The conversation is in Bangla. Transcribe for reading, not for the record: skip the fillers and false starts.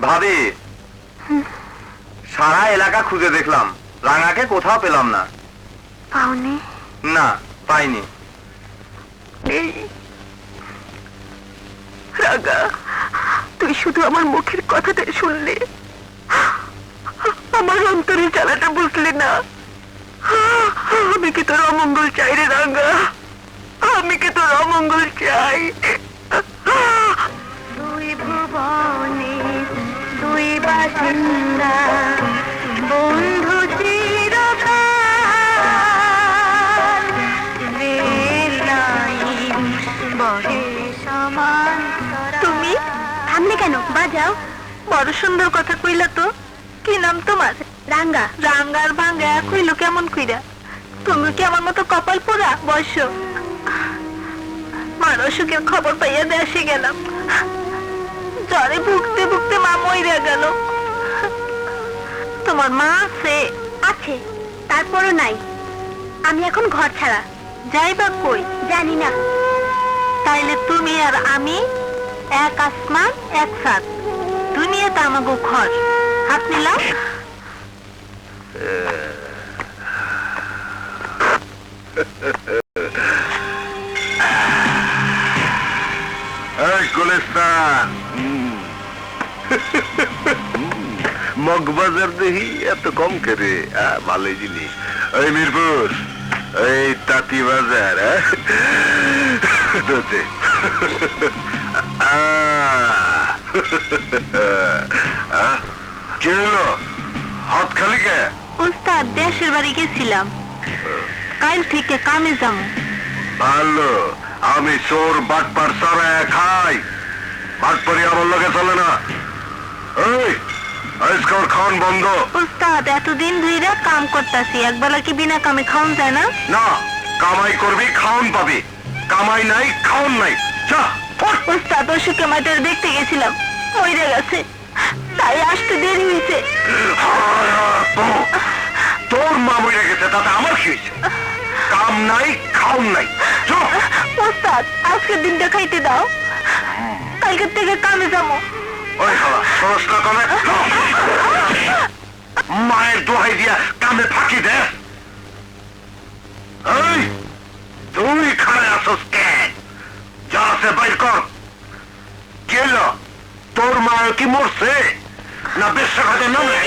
ভাবি, সারা এলাকা খুঁজে দেখলাম, রাঙাকে কোথাও পেলাম না। পাওনি? না, পাইনি। রাঙা, তুই শুধু আমার মুখের কথাটা শুনলি, আমার অন্তরে জ্বালাটা বুঝলি না। আমি কি তোর অমঙ্গল চাই রে রাঙা, আমি কি তোর অমঙ্গল চাই? দুই ভুবনে দুই বাসিন্দা, বন্ধু চিরকাল, রেল লাইন বহে সমান। তুমি থামলে কেন? বাজাও। বড় সুন্দর কথা কইলা তো। কি নাম তোমার? রাঙ্গা। রাঙ্গার ভাঙ্গা কইলো কেমন কইরা? তুমি কি আমার মতো কপাল পোড়া? বয়স মার অসুখের খবর পাইয়া দেশে গেলাম, জ্বরে ভুগতে ভুগতে মা মইরা গেল। তোমার মা আছে? আছে, তারপরও নাই। আমি এখন ঘর ছাড়া। যাইবা কই? জানি না। তাইলে তুমি আর আমি এক আসমান এক ছাদ, দুনিয়াতে আমাগো ঘর। হাত নিলাম। গুলিস্তান মগবাজার দেখি এত কম করে, ভালোই জিনিস। ওই মিরপুর, ওই তাঁতি বাজার, কি হলো? হাত খালি কে? উস্তাদ, দেশের বাড়ি গেছিলাম, কাল থেকে কামে যাবো। ভালো, আমি চোর বাটপার চড়ায় খাই, বাটপারি আমার লগে চলে না। এই আজকাল খাওয়ান বন্ধ। উস্তাদ, এতদিন ধরে কাম করতেছি, একবেলা কি বিনা কামে খাওয়ান যায় না? না, কামাই করবি খাওন পাবি, কামাই নাই খাওন নাই। উস্তাদ, অসুখে মাঠের দেখতে গেছিলাম, মরে গেছে, তাই আসতে দেরি হয়েছে। তোর মা মরে গেছে, তাতে আমার কি হয়েছে? কাম নাই খাওন নাই। উস্তাদ, আজকের দিনটা খাইতে দাও, কালকের থেকে কামে যাবো। ওই হালা সরসটা কামে, মায়ের দোহাই দিয়া কামে ফাঁকি দে। এই তুই খায় আসস কেন? যা আছে বাইর কর। গেল তোর মা কি মরছে না বেশ্যা খাতে নামে?